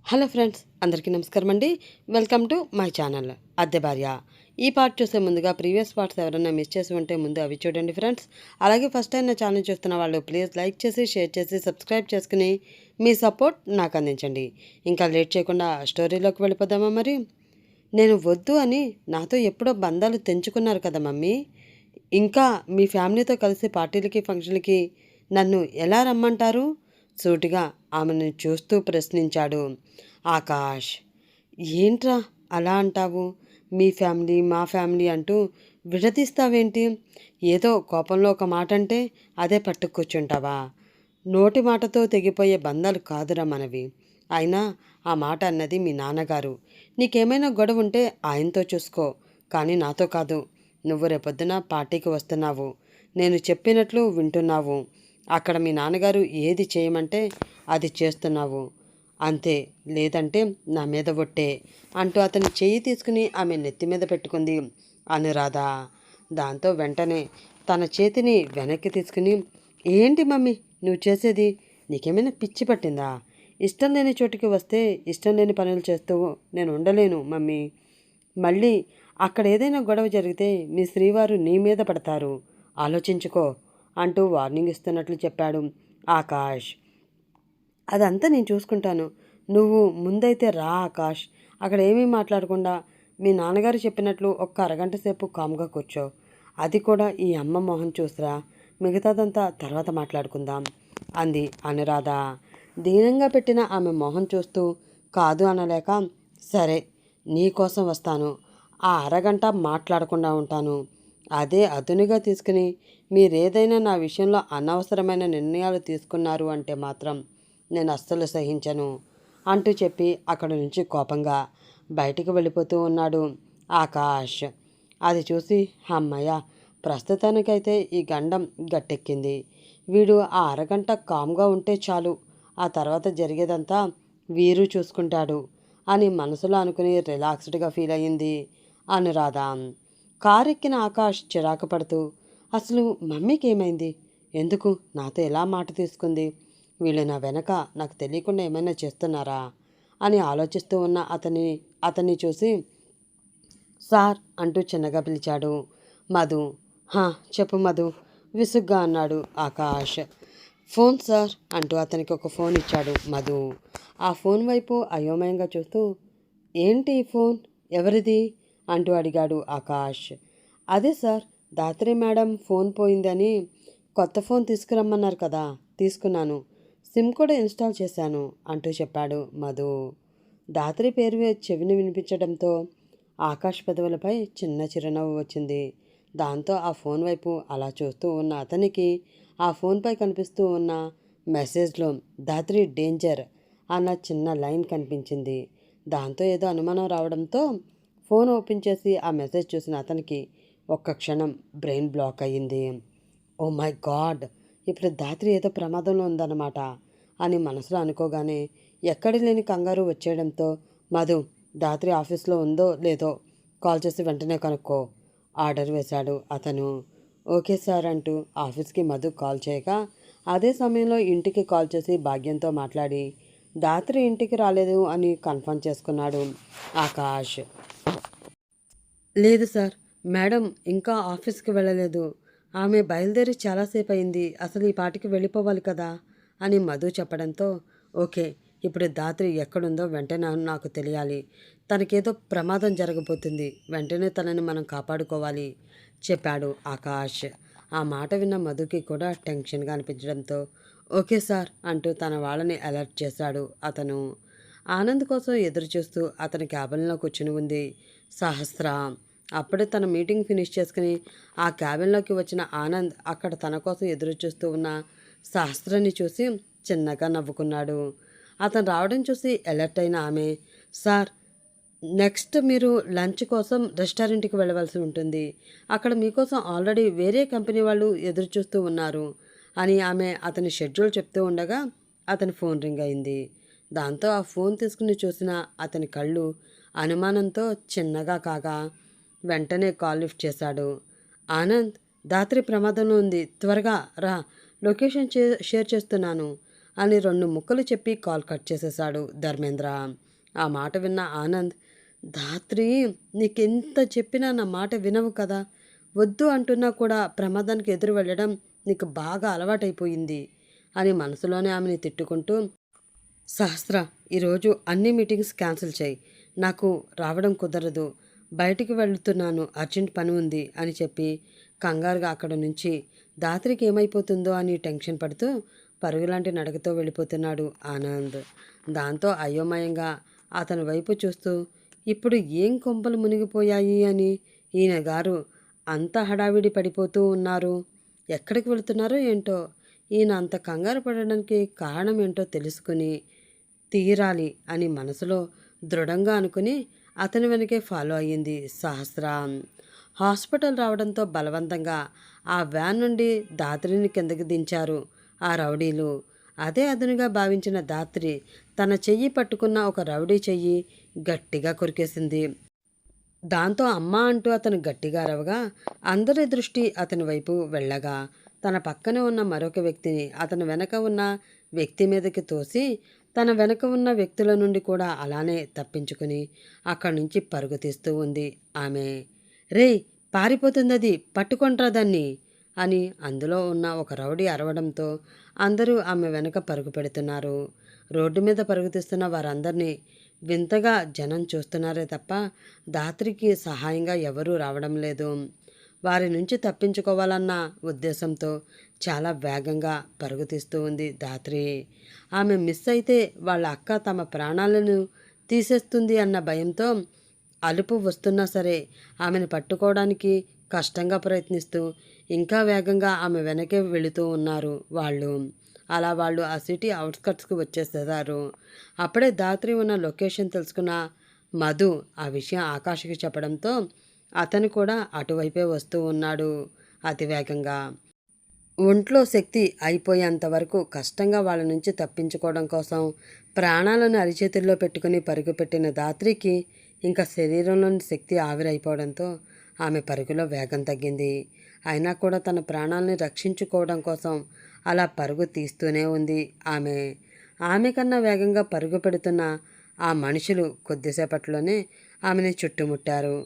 Hello friends, అందరికీ నమస్కారం అండి. వెల్కమ్ టు మై ఛానల్ అద్దె భార్య. ఈ పార్ట్ చూసే ముందుగా ప్రీవియస్ పార్ట్స్ ఎవరైనా మిస్ చేసి ఉంటే ముందు అవి చూడండి ఫ్రెండ్స్. అలాగే ఫస్ట్ టైం నా ఛానల్ చూస్తున్న వాళ్ళు ప్లీజ్ లైక్ చేసి, షేర్ చేసి, సబ్స్క్రైబ్ చేసుకుని మీ సపోర్ట్ నాకు అందించండి. ఇంకా లేట్ చేయకుండా స్టోరీలోకి వెళ్ళిపోదామా మరి? నేను వద్దు అని నాతో ఎప్పుడో బంధాలు తెంచుకున్నారు కదా మమ్మీ. ఇంకా మీ ఫ్యామిలీతో కలిసి పార్టీలకి, ఫంక్షన్లకి నన్ను ఎలా రమ్మంటారు? సూటిగా ఆమెను చూస్తూ ప్రశ్నించాడు ఆకాష్. ఏంట్రా అలా అంటావు? మీ ఫ్యామిలీ, మా ఫ్యామిలీ అంటూ విడదీస్తావేంటి? ఏదో కోపంలో ఒక మాట అంటే అదే పట్టుకొచ్చుంటావా? నోటి మాటతో తెగిపోయే బంధాలు కాదురా మనవి. అయినా ఆ మాట అన్నది మీ నాన్నగారు. నీకేమైనా గొడవ ఉంటే ఆయనతో చూసుకో, కానీ నాతో కాదు. నువ్వు రేపొద్దున పార్టీకి వస్తున్నావు, నేను చెప్పినట్లు వింటున్నావు. అక్కడ మీ నాన్నగారు ఏది చేయమంటే అది చేస్తున్నావు అంతే, లేదంటే నా మీద ఒట్టే అంటూ అతని చెయ్యి తీసుకుని ఆమె నెత్తి మీద పెట్టుకుంది అనురాధ. దాంతో వెంటనే తన చేతిని వెనక్కి తీసుకుని, ఏంటి మమ్మీ నువ్వు చేసేది? నీకేమైనా పిచ్చి పట్టిందా? ఇష్టం లేని చోటికి వస్తే ఇష్టం లేని పనులు చేస్తూ నేను ఉండలేను మమ్మీ. మళ్ళీ అక్కడ ఏదైనా గొడవ జరిగితే మీ శ్రీవారు నీ మీద పడతారు, ఆలోచించుకో అంటూ వార్నింగ్ ఇస్తున్నట్లు చెప్పాడు ఆకాష్. అదంతా నేను చూసుకుంటాను, నువ్వు ముందైతే రా ఆకాష్. అక్కడ ఏమీ మాట్లాడకుండా మీ నాన్నగారు చెప్పినట్లు ఒక్క అరగంట సేపు కామ్గా కూర్చో. అది కూడా ఈ అమ్మ మొహం చూసిరా, మిగతాదంతా తర్వాత మాట్లాడుకుందాం అంది అనురాధ. దీనంగా పెట్టిన ఆమె మొహం చూస్తూ కాదు అనలేక, సరే నీకోసం వస్తాను, ఆ అరగంట మాట్లాడకుండా ఉంటాను. అదే అదునుగా తీసుకుని మీరేదైనా నా విషయంలో అనవసరమైన నిర్ణయాలు తీసుకున్నారు అంటే మాత్రం నేను అస్సలు సహించను అంటూ చెప్పి అక్కడి నుంచి కోపంగా బయటికి వెళ్ళిపోతూ ఉన్నాడు ఆకాష్. అది చూసి అమ్మయ్య, ప్రస్తుతానికైతే ఈ గండం గట్టెక్కింది. వీడు ఆ అరగంట కామ్గా ఉంటే చాలు, ఆ తర్వాత జరిగేదంతా వీరు చూసుకుంటాడు అని మనసులో అనుకుని రిలాక్స్డ్గా ఫీల్ అయ్యింది అనురాధ. కారు ఎక్కిన ఆకాష్ చిరాకు పడుతూ, అసలు మమ్మీకి ఏమైంది? ఎందుకు నాతో ఎలా మాట తీసుకుంది? వీళ్ళు నా వెనక నాకు తెలియకుండా ఏమైనా చేస్తున్నారా అని ఆలోచిస్తూ ఉన్న అతన్ని చూసి సార్ అంటూ చిన్నగా పిలిచాడు మధు. హా చెప్పు మధు, విసుగ్గా అన్నాడు ఆకాష్. ఫోన్ సార్ అంటూ అతనికి ఒక ఫోన్ ఇచ్చాడు మధు. ఆ ఫోన్ వైపు అయోమయంగా చూస్తూ, ఏంటి ఈ ఫోన్, ఎవరిది అంటూ అడిగాడు ఆకాష్. అదే సార్, దాత్రి మేడం ఫోన్ పోయిందని కొత్త ఫోన్ తీసుకురమ్మన్నారు కదా, తీసుకున్నాను, సిమ్ కూడా ఇన్స్టాల్ చేశాను అంటూ చెప్పాడు మధు. దాత్రి పేరు చెవిని వినిపించడంతో ఆకాష్ పెదవులపై చిన్న చిరునవ్వు వచ్చింది. దాంతో ఆ ఫోన్ వైపు అలా చూస్తూ ఉన్న అతనికి ఆ ఫోన్పై కనిపిస్తూ ఉన్న మెసేజ్లో దాత్రి డేంజర్ అన్న చిన్న లైన్ కనిపించింది. దాంతో ఏదో అనుమానం రావడంతో ఫోన్ ఓపెన్ చేసి ఆ మెసేజ్ చూసిన అతనికి ఒక్క క్షణం బ్రెయిన్ బ్లాక్ అయ్యింది. ఓ మై గాడ్, ఇప్పుడు దాత్రి ఏదో ప్రమాదంలో ఉందన్నమాట అని మనసులో అనుకోగానే ఎక్కడి లేని కంగారు వచ్చేయడంతో, మధు దాత్రి ఆఫీస్లో ఉందో లేదో కాల్ చేసి వెంటనే కనుక్కో ఆర్డర్ వేశాడు అతను. ఓకే సార్ అంటూ ఆఫీస్కి మధు కాల్ చేయగా అదే సమయంలో ఇంటికి కాల్ చేసి భాగ్యంతో మాట్లాడి దాత్రి ఇంటికి రాలేదు అని కన్ఫర్మ్ చేసుకున్నాడు ఆకాష్. లేదు సార్, మేడం ఇంకా ఆఫీస్కి వెళ్ళలేదు, ఆమె బయలుదేరి చాలాసేపు అయింది, అసలు ఈ పాటికి వెళ్ళిపోవాలి కదా అని మధు చెప్పడంతో, ఓకే ఇప్పుడు దాత్రి ఎక్కడుందో వెంటనే నాకు తెలియాలి, తనకేదో ప్రమాదం జరగబోతుంది, వెంటనే తనని మనం కాపాడుకోవాలి చెప్పాడు ఆకాష్. ఆ మాట విన్న మధుకి కూడా టెన్షన్గా అనిపించడంతో ఓకే సార్ అంటూ తన వాళ్ళని అలర్ట్ చేశాడు అతను. ఆనంద్ కోసం ఎదురు చూస్తూ అతని క్యాబిన్లో కూర్చుని ఉంది సహస్ర. అప్పుడే తన మీటింగ్ ఫినిష్ చేసుకుని ఆ క్యాబిన్లోకి వచ్చిన ఆనంద్ అక్కడ తన కోసం ఎదురు చూస్తూ ఉన్న సహస్రని చూసి చిన్నగా నవ్వుకున్నాడు. అతను రావడం చూసి అలర్ట్ అయిన ఆమె, సార్ నెక్స్ట్ మీరు లంచ్ కోసం రెస్టారెంట్కి వెళ్ళవలసి ఉంటుంది, అక్కడ మీకోసం ఆల్రెడీ వేరే కంపెనీ వాళ్ళు ఎదురు చూస్తూ ఉన్నారు అని ఆమె అతని షెడ్యూల్ చెప్తూ ఉండగా అతని ఫోన్ రింగ్ అయింది. దాంతో ఆ ఫోన్ తీసుకుని చూసిన అతని కళ్ళు అనుమానంతో చిన్నగా కాగా వెంటనే కాల్ లిఫ్ట్ చేశాడు. ఆనంద్, దాత్రి ప్రమాదంలో ఉంది, త్వరగా రా, లొకేషన్ షేర్ చేస్తున్నాను అని 2 ముక్కలు చెప్పి కాల్ కట్ చేసేశాడు ధర్మేంద్ర. ఆ మాట విన్న ఆనంద్, ధాత్రి, నీకెంత చెప్పినా నా మాట వినవు కదా, వద్దు అంటున్నా కూడా ప్రమాదానికి ఎదురు వెళ్ళడం నీకు బాగా అలవాటైపోయింది అని మనసులోనే ఆమెని తిట్టుకుంటూ, సహస్ర, ఈరోజు అన్ని మీటింగ్స్ క్యాన్సిల్ చేయి, నాకు రావడం కుదరదు, బయటికి వెళ్తున్నాను, అర్జెంట్ పని ఉంది అని చెప్పి కంగారుగా అక్కడ నుంచి ధాత్రికి ఏమైపోతుందో అని టెన్షన్ పడుతూ పరుగులాంటి నడకతో వెళ్ళిపోతున్నాడు ఆనంద్. దాంతో అయోమయంగా అతని వైపు చూస్తూ, ఇప్పుడు ఏం కొంపలు మునిగిపోయాయి అని ఈయన గారు అంత హడావిడి పడిపోతూ ఉన్నారు, ఎక్కడికి వెళుతున్నారో ఏంటో, ఈయన అంత కంగారు పడడానికి కారణం ఏంటో తెలుసుకుని తీరాలి అని మనసులో దృఢంగా అనుకుని అతని వెనకే ఫాలో అయ్యింది సహస్ర. హాస్పిటల్ రావడంతో బలవంతంగా ఆ వ్యాన్ నుండి ధాత్రిని కిందకి దించారు ఆ రౌడీలు. అదే అదునుగా భావించిన ధాత్రి తన చెయ్యి పట్టుకున్న ఒక రౌడీ చెయ్యి గట్టిగా కొరికేసింది. దాంతో అమ్మ అంటూ అతను గట్టిగా అరవగా అందరి దృష్టి అతని వైపు వెళ్ళగా తన పక్కనే ఉన్న మరొక వ్యక్తిని అతని వెనక ఉన్న వ్యక్తి మీదకి తోసి తన వెనక ఉన్న వ్యక్తుల నుండి కూడా అలానే తప్పించుకుని అక్కడి నుంచి పరుగు తీస్తూ ఉంది ఆమె. రే, పారిపోతుంది అది, పట్టుకొంట్రా దాన్ని అని అందులో ఉన్న ఒక రౌడీ అరవడంతో అందరూ ఆమె వెనక పరుగు పెడుతున్నారు. రోడ్డు మీద పరుగు తీస్తున్న వారందరినీ వింతగా జనం చూస్తున్నారే తప్ప ధాత్రికి సహాయంగా ఎవరూ రావడం లేదు. వారి నుంచి తప్పించుకోవాలన్న ఉద్దేశంతో చాలా వేగంగా పరుగు తీస్తూ ఉంది ధాత్రి. ఆమె మిస్ అయితే వాళ్ళ అక్క తమ ప్రాణాలను తీసేస్తుంది అన్న భయంతో అలుపు వస్తున్నా సరే ఆమెను పట్టుకోవడానికి కష్టంగా ప్రయత్నిస్తూ ఇంకా వేగంగా ఆమె వెనకే వెళుతూ ఉన్నారు వాళ్ళు. అలా వాళ్ళు ఆ సిటీ అవుట్స్కట్స్కి వచ్చేసేదారు. అప్పుడే ధాత్రి ఉన్న లొకేషన్ తెలుసుకున్న మధు ఆ విషయం ఆకాష్కి చెప్పడంతో అతను కూడా అటువైపే వస్తూ ఉన్నాడు అతివేగంగా. ఒంట్లో శక్తి అయిపోయేంత వరకు కష్టంగా వాళ్ళ నుంచి తప్పించుకోవడం కోసం ప్రాణాలను అరిచేతుల్లో పెట్టుకుని పరుగుపెట్టిన ధాత్రికి ఇంకా శరీరంలోని శక్తి ఆవిరైపోవడంతో ఆమె పరుగులో వేగం తగ్గింది. అయినా కూడా తన ప్రాణాలని రక్షించుకోవడం కోసం అలా పరుగు తీస్తూనే ఉంది ఆమె. ఆమె కన్నా వేగంగా పరుగు పెడుతున్న ఆ మనుషులు కొద్దిసేపట్లోనే ఆమెని చుట్టుముట్టారు.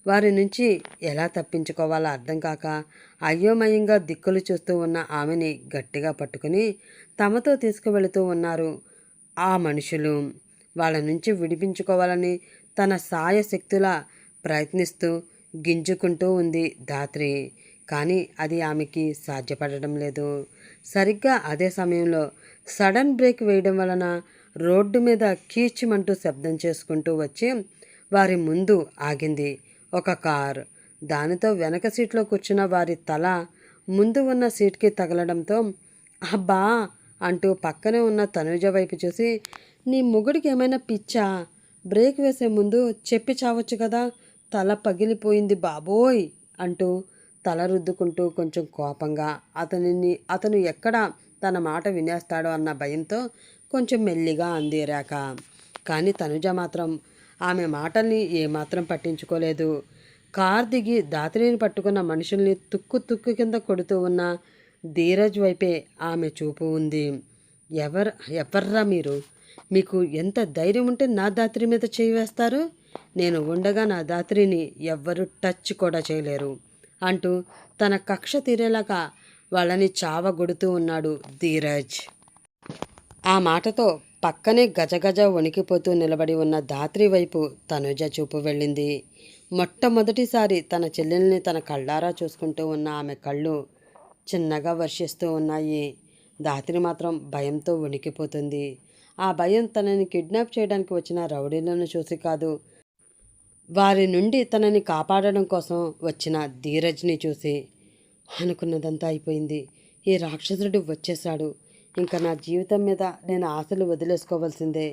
వారి నుంచి ఎలా తప్పించుకోవాలో అర్థం కాక అయోమయంగా దిక్కులు చూస్తూ ఉన్న ఆమెని గట్టిగా పట్టుకుని తమతో తీసుకువెళుతూ ఉన్నారు ఆ మనుషులు. వాళ్ళ నుంచి విడిపించుకోవాలని తన సాయశక్తులా ప్రయత్నిస్తూ గింజుకుంటూ ఉంది ధాత్రి. కానీ అది ఆమెకి సాధ్యపడడం లేదు. సరిగ్గా అదే సమయంలో సడన్ బ్రేక్ వేయడం వలన రోడ్డు మీద కీచుమంటూ శబ్దం చేసుకుంటూ వచ్చి వారి ముందు ఆగింది ఒక కార్. దానితో వెనక సీట్లో కూర్చున్న వారి తల ముందు ఉన్న సీట్కి తగలడంతో అబ్బా అంటూ పక్కనే ఉన్న తనుజ వైపు చూసి, నీ మొగుడికి ఏమైనా పిచ్చా, బ్రేక్ వేసే ముందు చెప్పి చావచ్చు కదా, తల పగిలిపోయింది బాబోయ్ అంటూ తల రుద్దుకుంటూ కొంచెం కోపంగా అతను ఎక్కడ తన మాట వినేస్తాడో అన్న భయంతో కొంచెం మెల్లిగా అంది రేఖ. కానీ తనుజ మాత్రం ఆమె మాటల్ని ఏమాత్రం పట్టించుకోలేదు. కార్ దిగి ధాత్రిని పట్టుకున్న మనుషుల్ని తుక్కు కింద కొడుతూ ఉన్న ధీరజ్ వైపే ఆమె చూపు ఉంది. ఎవర్రా మీరు? మీకు ఎంత ధైర్యం ఉంటే నా ధాత్రి మీద చేయి వేస్తారు? నేను ఉండగా నా ధాత్రిని ఎవ్వరూ టచ్ కూడా చేయలేరు అంటూ తన కక్ష తీరేలాగా వాళ్ళని చావగొడుతూ ఉన్నాడు ధీరజ్. ఆ మాటతో పక్కనే గజగజ వణికిపోతూ నిలబడి ఉన్న ధాత్రి వైపు తనుజ చూపు వెళ్ళింది. మొట్టమొదటిసారి తన చెల్లెల్ని తన కళ్ళారా చూసుకుంటూ ఉన్న ఆమె కళ్ళు చిన్నగా వర్షిస్తూ ఉన్నాయి. ధాత్రి మాత్రం భయంతో వణికిపోతుంది. ఆ భయం తనని కిడ్నాప్ చేయడానికి వచ్చిన రౌడీలను చూసి కాదు, వారి నుండి తనని కాపాడడం కోసం వచ్చిన ధీరజ్ని చూసి. అనుకున్నదంతా అయిపోయింది. ఈ రాక్షసుడు వచ్చేశాడు. ఇంకా నా జీవితం మీద నేను ఆశలు వదిలేసుకోవాల్సిందే.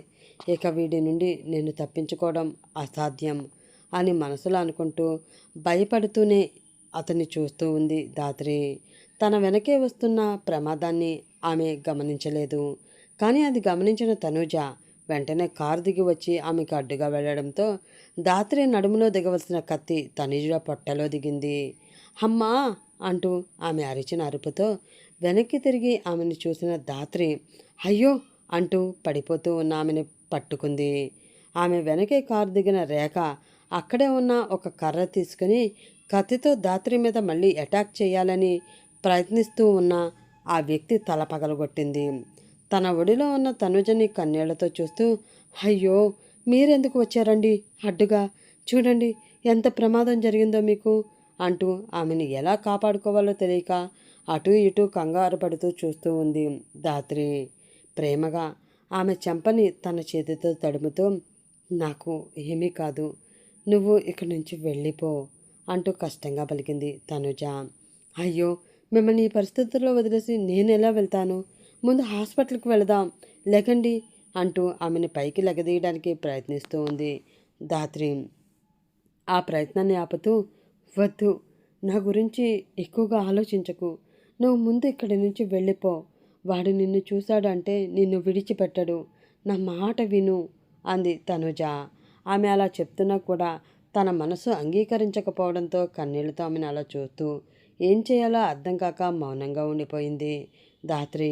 ఇక వీడి నుండి నేను తప్పించుకోవడం అసాధ్యం అని మనసులో అనుకుంటూ భయపడుతూనే అతన్ని చూస్తూ ఉంది ధాత్రి. తన వెనకే వస్తున్న ప్రమాదాన్ని ఆమె గమనించలేదు. కానీ అది గమనించిన తనూజ వెంటనే కారు దిగి వచ్చి ఆమెకు అడ్డుగా వెళ్ళడంతో ధాత్రి నడుములో దిగవలసిన కత్తి తనూజ పొట్టలో దిగింది. అమ్మా అంటూ ఆమె అరిచిన అరుపుతో వెనక్కి తిరిగి ఆమెను చూసిన ధాత్రి అయ్యో అంటూ పడిపోతూ ఉన్న ఆమెని పట్టుకుంది. ఆమె వెనకే కారు దిగిన రేఖ అక్కడే ఉన్న ఒక కర్ర తీసుకుని కత్తితో ధాత్రి మీద మళ్ళీ అటాక్ చేయాలని ప్రయత్నిస్తూ ఉన్న ఆ వ్యక్తి తల పగలగొట్టింది. తన ఒడిలో ఉన్న తనుజని కన్నీళ్లతో చూస్తూ, అయ్యో మీరెందుకు వచ్చారండి అడ్డుగా, చూడండి ఎంత ప్రమాదం జరిగిందో మీకు అంటూ ఆమెను ఎలా కాపాడుకోవాలో తెలియక అటూ ఇటూ కంగారు పడుతూ చూస్తూ ఉంది ధాత్రి. ప్రేమగా ఆమె చెంపని తన చేతితో తడుముతూ, నాకు ఏమీ కాదు, నువ్వు ఇక్కడి నుంచి వెళ్ళిపో అంటూ కష్టంగా పలికింది తనుజ. అయ్యో మిమ్మల్ని ఈ పరిస్థితుల్లో వదిలేసి నేను ఎలా వెళ్తాను, ముందు హాస్పిటల్కి వెళదాం, లెగండి అంటూ ఆమెను పైకి లెగదీయడానికి ప్రయత్నిస్తూ ఉంది ధాత్రి. ఆ ప్రయత్నాన్ని ఆపుతూ, వద్దు, నా గురించి ఎక్కువగా ఆలోచించకు, నువ్వు ముందు ఇక్కడి నుంచి వెళ్ళిపో, వాడు నిన్ను చూశాడంటే నిన్ను విడిచిపెట్టడు, నా మాట విను అంది తనుజ. ఆమె అలా చెప్తున్నా కూడా తన మనసు అంగీకరించకపోవడంతో కన్నీళ్లతో ఆమెను అలా చూస్తూ ఏం చేయాలో అర్థం కాక మౌనంగా ఉండిపోయింది ధాత్రి.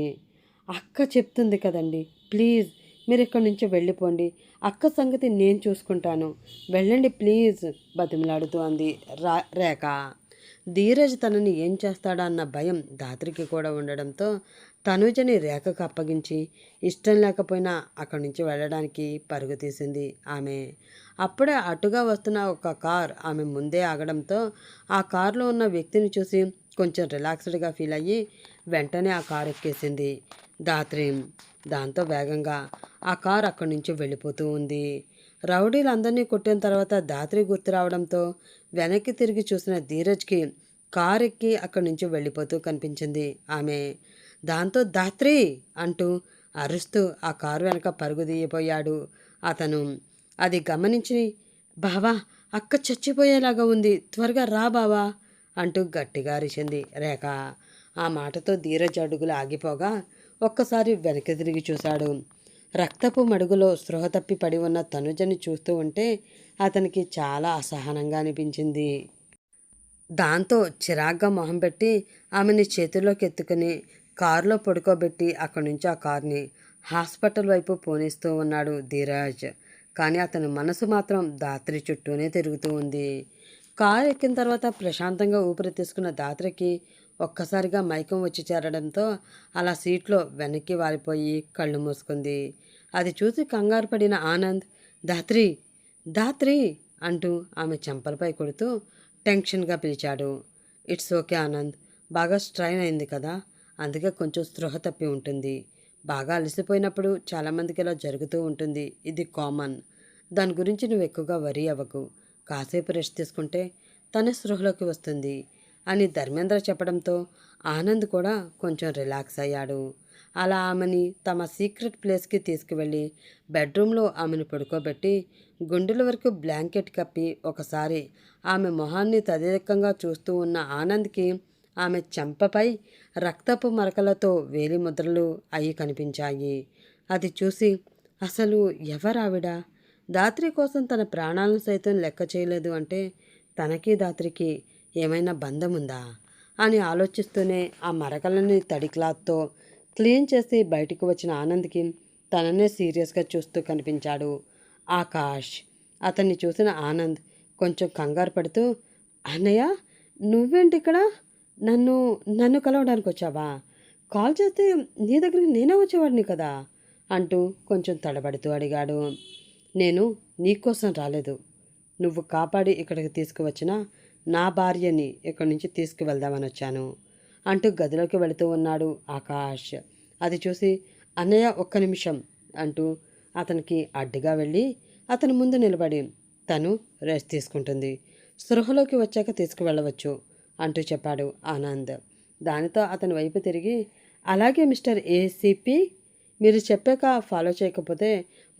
అక్క చెప్తుంది కదండి, ప్లీజ్ మీరు ఇక్కడి నుంచి వెళ్ళిపోండి, అక్క సంగతి నేను చూసుకుంటాను, వెళ్ళండి ప్లీజ్ బతిమలాడుతూ అంది రేఖ. ధీరజ్ తనని ఏం చేస్తాడా అన్న భయం ధాత్రికి కూడా ఉండడంతో తనూజని రేఖకు అప్పగించి ఇష్టం లేకపోయినా అక్కడి నుంచి వెళ్ళడానికి పరుగు తీసింది ఆమె. అప్పుడే అటుగా వస్తున్న ఒక కార్ ఆమె ముందే ఆగడంతో ఆ కారులో ఉన్న వ్యక్తిని చూసి కొంచెం రిలాక్స్డ్గా ఫీల్ అయ్యి వెంటనే ఆ కారు ఎక్కేసింది ధాత్రి. దాంతో వేగంగా ఆ కారు అక్కడి నుంచి వెళ్ళిపోతూ ఉంది. రౌడీలందరినీ కొట్టిన తర్వాత ధాత్రి గుర్తు రావడంతో వెనక్కి తిరిగి చూసిన ధీరజ్కి కారు ఎక్కి అక్కడి నుంచి వెళ్ళిపోతూ కనిపించింది ఆమె. దాంతో ధాత్రి అంటూ అరుస్తూ ఆ కారు వెనక పరుగు తీయబోయాడు అతను. అది గమనించి, బావా అక్క చచ్చిపోయేలాగా ఉంది, త్వరగా రా బావా అంటూ గట్టిగా అరిచింది రేఖ. ఆ మాటతో ధీరజ్ అడుగులు ఆగిపోగా ఒక్కసారి వెనక్కి తిరిగి చూశాడు. రక్తపు మడుగులో స్పృహ తప్పి పడి ఉన్న తనుజని చూస్తూ ఉంటే అతనికి చాలా అసహనంగా అనిపించింది. దాంతో చిరాగ్గా మొహం పెట్టి ఆమెని చేతుల్లోకి ఎత్తుకుని కారులో పడుకోబెట్టి అక్కడి నుంచి ఆ కారుని హాస్పిటల్ వైపు పోనిస్తూ ఉన్నాడు ధీరజ్. కానీ అతని మనసు మాత్రం ధాత్రి చుట్టూనే తిరుగుతూ ఉంది. కారు ఎక్కిన తర్వాత ప్రశాంతంగా ఊపిరి తీసుకున్న ధాత్రికి ఒక్కసారిగా మైకం వచ్చి చేరడంతో అలా సీట్లో వెనక్కి వారిపోయి కళ్ళు మూసుకుంది. అది చూసి కంగారు పడిన ఆనంద్, ధాత్రి ధాత్రి అంటూ ఆమె చెంపలపై కొడుతూ టెన్షన్గా పిలిచాడు. ఇట్స్ ఓకే ఆనంద్, బాగా స్ట్రైన్ అయింది కదా, అందుకే కొంచెం స్పృహ తప్పి ఉంటుంది, బాగా అలసిపోయినప్పుడు చాలామందికి ఇలా జరుగుతూ ఉంటుంది, ఇది కామన్, దాని గురించి నువ్వు ఎక్కువగా వరీ అవ్వకు, కాసేపు రెస్ట్ తీసుకుంటే తన స్పృహలోకి వస్తుంది అని ధర్మేంద్ర చెప్పడంతో ఆనంద్ కూడా కొంచెం రిలాక్స్ అయ్యాడు. అలా ఆమెని తమ సీక్రెట్ ప్లేస్కి తీసుకువెళ్ళి బెడ్రూమ్లో ఆమెను పడుకోబెట్టి గుండెల వరకు బ్లాంకెట్ కప్పి ఒకసారి ఆమె మొహాన్ని తదేకంగా చూస్తూ ఉన్న ఆనంద్కి ఆమె చెంపపై రక్తపు మరకలతో వేలి ముద్రలు అయి కనిపించాయి. అది చూసి అసలు ఎవరావిడ, ధాత్రి కోసం తన ప్రాణాలను సైతం లెక్క చేయలేదు అంటే తనకి ధాత్రికి ఏమైనా బంధం ఉందా అని ఆలోచిస్తూనే ఆ మరకలని తడి క్లాత్తో క్లీన్ చేసి బయటకు వచ్చిన ఆనంద్కి తననే సీరియస్గా చూస్తూ కనిపించాడు ఆకాష్. అతన్ని చూసిన ఆనంద్ కొంచెం కంగారు పడుతూ, అన్నయ్య నువ్వేంటి ఇక్కడ, నన్ను నన్ను కలవడానికి వచ్చావా, కాల్ చేస్తే నీ దగ్గరికి నేనే వచ్చేవాడిని కదా అంటూ కొంచెం తడబడుతూ అడిగాడు. నేను నీకోసం రాలేదు, నువ్వు కాపాడి ఇక్కడికి తీసుకువచ్చిన నా భార్యని ఇక్కడి నుంచి తీసుకువెళ్దామని వచ్చాను అంటూ గదిలోకి వెళుతూ ఉన్నాడు ఆకాష్. అది చూసి అన్నయ్య ఒక్క నిమిషం అంటూ అతనికి అడ్డుగా వెళ్ళి అతని ముందు నిలబడి, తను రెస్ట్ తీసుకుంటుంది, స్పృహలోకి వచ్చాక తీసుకువెళ్ళవచ్చు అంటూ చెప్పాడు ఆనంద్. దానితో అతని వైపు తిరిగి, అలాగే మిస్టర్ ఏసీపీ, మీరు చెప్పాక ఫాలో చేయకపోతే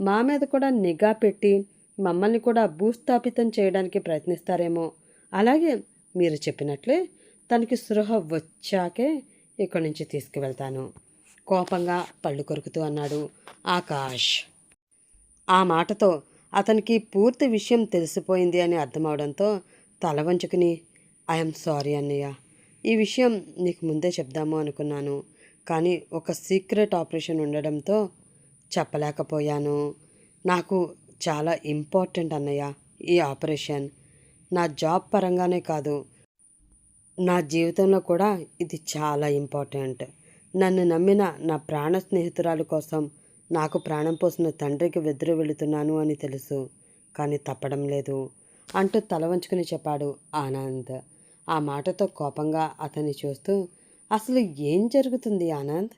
మా మీద కూడా నిఘా పెట్టి మమ్మల్ని కూడా భూస్థాపితం చేయడానికి ప్రయత్నిస్తారేమో, అలాగే మీరు చెప్పినట్లే తనకి స్పృహ వచ్చాకే ఇక్కడి నుంచి తీసుకువెళ్తాను కోపంగా పళ్ళు కొరుకుతూ అన్నాడు ఆకాష్. ఆ మాటతో అతనికి పూర్తి విషయం తెలిసిపోయింది అని అర్థమవడంతో తల వంచుకుని, ఐఎమ్ సారీ అన్నయ్య, ఈ విషయం నీకు ముందే చెప్దాము అనుకున్నాను, కానీ ఒక సీక్రెట్ ఆపరేషన్ ఉండడంతో చెప్పలేకపోయాను. నాకు చాలా ఇంపార్టెంట్ అన్నయ్య ఈ ఆపరేషన్. నా జాబ్ పరంగానే కాదు, నా జీవితంలో కూడా ఇది చాలా ఇంపార్టెంట్. నన్ను నమ్మిన నా ప్రాణ స్నేహితురాలి కోసం నాకు ప్రాణం పోసిన తండ్రికి వెదురు వెళుతున్నాను అని తెలుసు, కానీ తప్పడం లేదు అంటూ తల వంచుకుని చెప్పాడు ఆనంద్. ఆ మాటతో కోపంగా అతన్ని చూస్తూ, అసలు ఏం జరుగుతుంది ఆనంద్?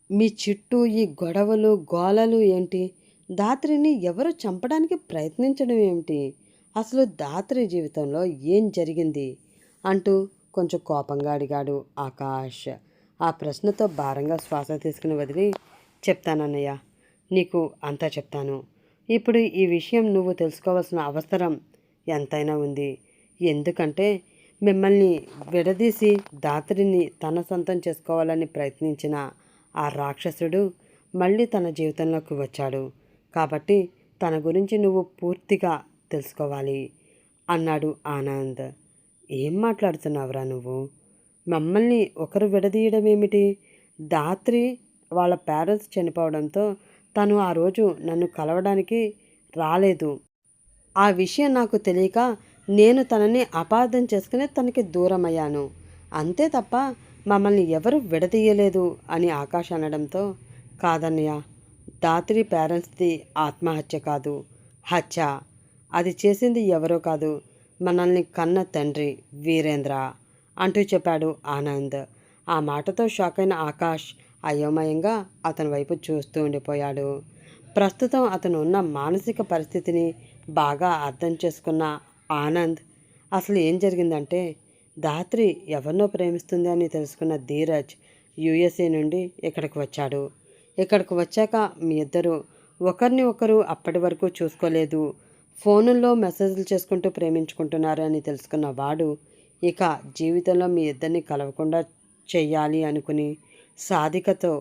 మీ చుట్టూ ఈ గొడవలు గోలలు ఏంటి? దాత్రిని ఎవరు చంపడానికి ప్రయత్నించడం ఏమిటి? అసలు దాత్రి జీవితంలో ఏం జరిగింది అంటూ కొంచెం కోపంగా అడిగాడు ఆకాష్. ఆ ప్రశ్నతో భారంగా శ్వాస తీసుకుని వదిలి, చెప్తానన్నయ్య, నీకు అంతా చెప్తాను. ఇప్పుడు ఈ విషయం నువ్వు తెలుసుకోవాల్సిన అవసరం ఎంతైనా ఉంది. ఎందుకంటే మిమ్మల్ని విడదీసి దాత్రిని తన సొంతం చేసుకోవాలని ప్రయత్నించిన ఆ రాక్షసుడు మళ్ళీ తన జీవితంలోకి వచ్చాడు. కాబట్టి తన గురించి నువ్వు పూర్తిగా తెలుసుకోవాలి అన్నాడు ఆనంద్. ఏం మాట్లాడుతున్నావురా నువ్వు? మమ్మల్ని ఒకరు విడదీయడం ఏమిటి? దాత్రి వాళ్ళ పేరెంట్స్ చనిపోవడంతో తను ఆ రోజు నన్ను కలవడానికి రాలేదు. ఆ విషయం నాకు తెలియక నేను తనని అపార్థం చేసుకుని తనకి దూరమయ్యాను. అంతే తప్ప మమ్మల్ని ఎవరు విడదీయలేదు అని ఆకాష్ అనడంతో, కాదన్నయ్య, దాత్రి పేరెంట్స్ది ఆత్మహత్య కాదు, హత్య. అది చేసింది ఎవరో కాదు, మనల్ని కన్న తండ్రి వీరేంద్ర అంటూ చెప్పాడు ఆనంద్. ఆ మాటతో షాక్ అయిన ఆకాష్ అయోమయంగా అతని వైపు చూస్తూ ఉండిపోయాడు. ప్రస్తుతం అతను ఉన్న మానసిక పరిస్థితిని బాగా అర్థం చేసుకున్న ఆనంద్, అసలు ఏం జరిగిందంటే, ధాత్రి ఎవరినో ప్రేమిస్తుంది అని తెలుసుకున్న ధీరజ్ యుఎస్ఏ నుండి ఇక్కడికి వచ్చాడు. ఇక్కడికి వచ్చాక మీ ఇద్దరు ఒకరిని ఒకరు అప్పటి వరకు చూసుకోలేదు, ఫోనుల్లో మెసేజ్లు చేసుకుంటూ ప్రేమించుకుంటున్నారు అని తెలుసుకున్న వాడు ఇక జీవితంలో మీ ఇద్దరిని కలవకుండా చెయ్యాలి అనుకుని సాధికతో,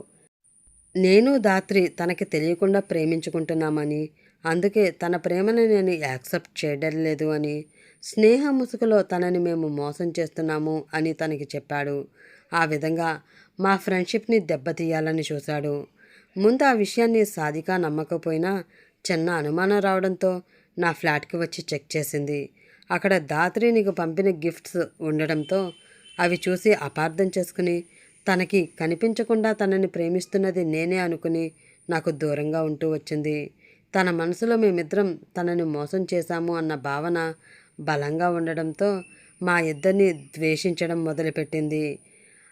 నేను ధాత్రి తనకి తెలియకుండా ప్రేమించుకుంటున్నామని, అందుకే తన ప్రేమను నేను యాక్సెప్ట్ చేయడం లేదు అని, స్నేహ ముసుగులో తనని మేము మోసం చేస్తున్నాము అని తనకి చెప్పాడు. ఆ విధంగా మా ఫ్రెండ్షిప్ని దెబ్బతీయాలని చూశాడు. ముందు ఆ విషయాన్ని సాధిక నమ్మకపోయినా చిన్న అనుమానం రావడంతో నా ఫ్లాట్కి వచ్చి చెక్ చేసింది. అక్కడ ధాత్రి నీకు పంపిన గిఫ్ట్స్ ఉండడంతో అవి చూసి అపార్థం చేసుకుని తనకి కనిపించకుండా తనని ప్రేమిస్తున్నది నేనే అనుకుని నాకు దూరంగా ఉంటూ వచ్చింది. తన మనసులో మేమిద్దరం తనని మోసం చేశాము అన్న భావన బలంగా ఉండడంతో మా ఇద్దరిని ద్వేషించడం మొదలుపెట్టింది.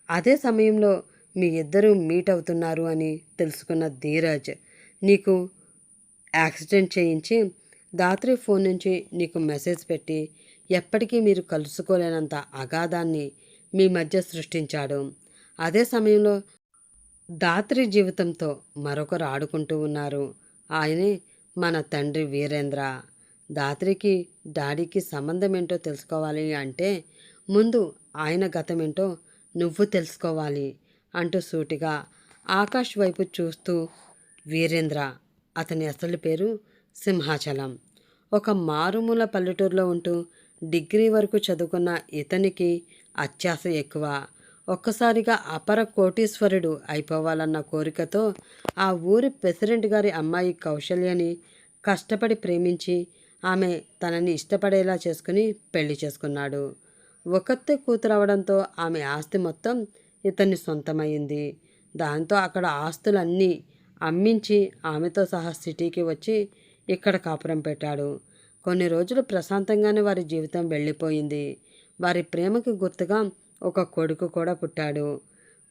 అదే సమయంలో మీ ఇద్దరూ మీట్ అవుతున్నారు అని తెలుసుకున్న ధీరజ్ నీకు యాక్సిడెంట్ చేయించి ధాత్రి ఫోన్ నుంచి నీకు మెసేజ్ పెట్టి ఎప్పటికీ మీరు కలుసుకోలేనంత అగాధాన్ని మీ మధ్య సృష్టించాడు. అదే సమయంలో ధాత్రి జీవితంతో మరొకరు ఆడుకుంటూ ఉన్నారు. ఆయనే మన తండ్రి వీరేంద్ర. ధాత్రికి డాడీకి సంబంధం ఏంటో తెలుసుకోవాలి అంటే ముందు ఆయన గతమేంటో నువ్వు తెలుసుకోవాలి అంటూ సూటిగా ఆకాష్ వైపు చూస్తూ, వీరేంద్ర, అతని అసలు పేరు సింహాచలం. ఒక మారుమూల పల్లెటూరులో ఉంటూ డిగ్రీ వరకు చదువుకున్న ఇతనికి అత్యాశ ఎక్కువ. ఒక్కసారిగా అపర కోటీశ్వరుడు అయిపోవాలన్న కోరికతో ఆ ఊరి ప్రెసిడెంట్ గారి అమ్మాయి కౌశల్యని కష్టపడి ప్రేమించి ఆమె తనని ఇష్టపడేలా చేసుకుని పెళ్లి చేసుకున్నాడు. ఒకతే కూతురు అవడంతో ఆమె ఆస్తి మొత్తం ఇతన్ని సొంతమైంది. దాంతో అక్కడ ఆస్తులన్నీ అమ్మించి ఆమెతో సహా సిటీకి వచ్చి ఇక్కడ కాపురం పెట్టాడు. కొన్ని రోజులు ప్రశాంతంగానే వారి జీవితం వెళ్ళిపోయింది. వారి ప్రేమకి గుర్తుగా ఒక కొడుకు కూడా పుట్టాడు.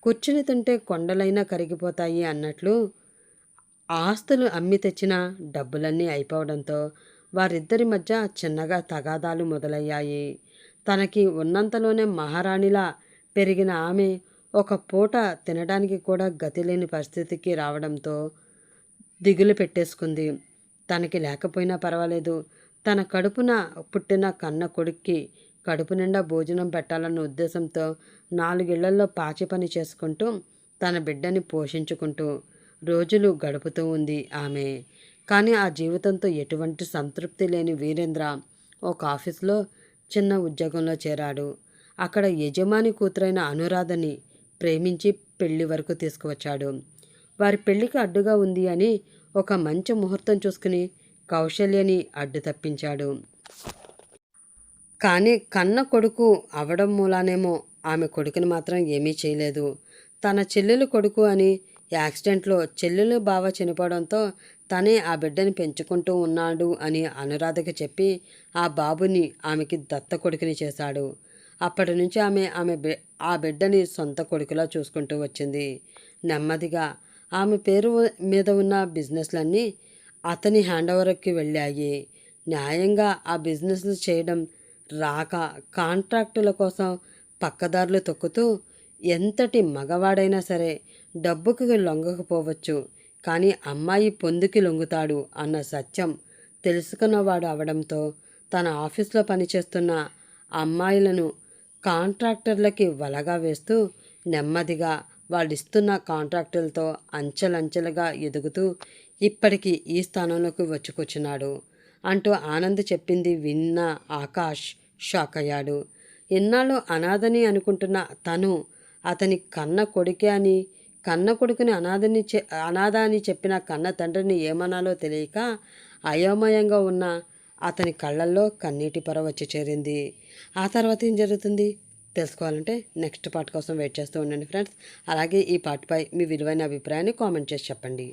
కూర్చుని తింటే కొండలైనా కరిగిపోతాయి అన్నట్లు ఆస్తులు అమ్మి తెచ్చిన డబ్బులన్నీ అయిపోవడంతో వారిద్దరి మధ్య చిన్నగా తగాదాలు మొదలయ్యాయి. తనకి ఉన్నంతలోనే మహారాణిలా పెరిగిన ఆమె ఒక పూట తినడానికి కూడా గతి లేని పరిస్థితికి రావడంతో దిగులు పెట్టేసుకుంది. తనకి లేకపోయినా పర్వాలేదు, తన కడుపున పుట్టిన కన్న కొడుక్కి కడుపు నిండా భోజనం పెట్టాలన్న ఉద్దేశంతో 4 ఇళ్లల్లో పాచి పని చేసుకుంటూ తన బిడ్డని పోషించుకుంటూ రోజులు గడుపుతూ ఉంది ఆమె. కానీ ఆ జీవితంతో ఎటువంటి సంతృప్తి లేని వీరేంద్ర ఒక ఆఫీస్లో చిన్న ఉద్యోగంలో చేరాడు. అక్కడ యజమాని కూతురైన అనురాధని ప్రేమించి పెళ్లి వరకు తీసుకువచ్చాడు. వారి పెళ్లికి అడ్డుగా ఉంది అని ఒక మంచి ముహూర్తం చూసుకుని కౌశల్యని అడ్డు తప్పించాడు. కానీ కన్న కొడుకు అవడం మూలానేమో ఆమె కొడుకుని మాత్రం ఏమీ చేయలేదు. తన చెల్లెలు కొడుకు అని యాక్సిడెంట్లో చెల్లెలు బావ చనిపోవడంతో తనే ఆ బిడ్డని పెంచుకుంటూ ఉన్నాడు అని అనురాధకి చెప్పి ఆ బాబుని ఆమెకి దత్త కొడుకుని చేశాడు. అప్పటి నుంచి ఆ బిడ్డని సొంత కొడుకులా చూసుకుంటూ వచ్చింది. నెమ్మదిగా ఆమె పేరు మీద ఉన్న బిజినెస్లన్నీ అతని హ్యాండ్ ఓవర్కి వెళ్ళాయి. న్యాయంగా ఆ బిజినెస్లు చేయడం రాక కాంట్రాక్టుల కోసం పక్కదారులు తొక్కుతూ ఎంతటి మగవాడైనా సరే డబ్బుకు లొంగకపోవచ్చు, కానీ అమ్మాయి పొందుకి లొంగుతాడు అన్న సత్యం తెలుసుకున్నవాడు అవడంతో తన ఆఫీస్లో పనిచేస్తున్న అమ్మాయిలను కాంట్రాక్టర్లకి వలగా వేస్తూ నెమ్మదిగా వాళ్ళిస్తున్న కాంట్రాక్టులతో అంచెలంచెలుగా ఎదుగుతూ ఇప్పటికీ ఈ స్థానంలోకి వచ్చి కూర్చున్నాడు అంటూ ఆనంద్ చెప్పింది విన్న ఆకాష్ షాక్ అయ్యాడు. ఎన్నాళ్ళు అనాథని అనుకుంటున్న తను అతని కన్న కొడుకే అని, కన్న కొడుకుని అనాథ అని చెప్పిన కన్న తండ్రిని ఏమనాలో తెలియక అయోమయంగా ఉన్న అతని కళ్ళల్లో కన్నీటి పొర వచ్చి చేరింది. ఆ తర్వాత ఏం జరుగుతుంది తెలుసుకోవాలంటే నెక్స్ట్ పార్ట్ కోసం వెయిట్ చేస్తూ ఉండండి ఫ్రెండ్స్. అలాగే ఈ పార్ట్పై మీ విలువైన అభిప్రాయాన్ని కామెంట్ చేసి చెప్పండి.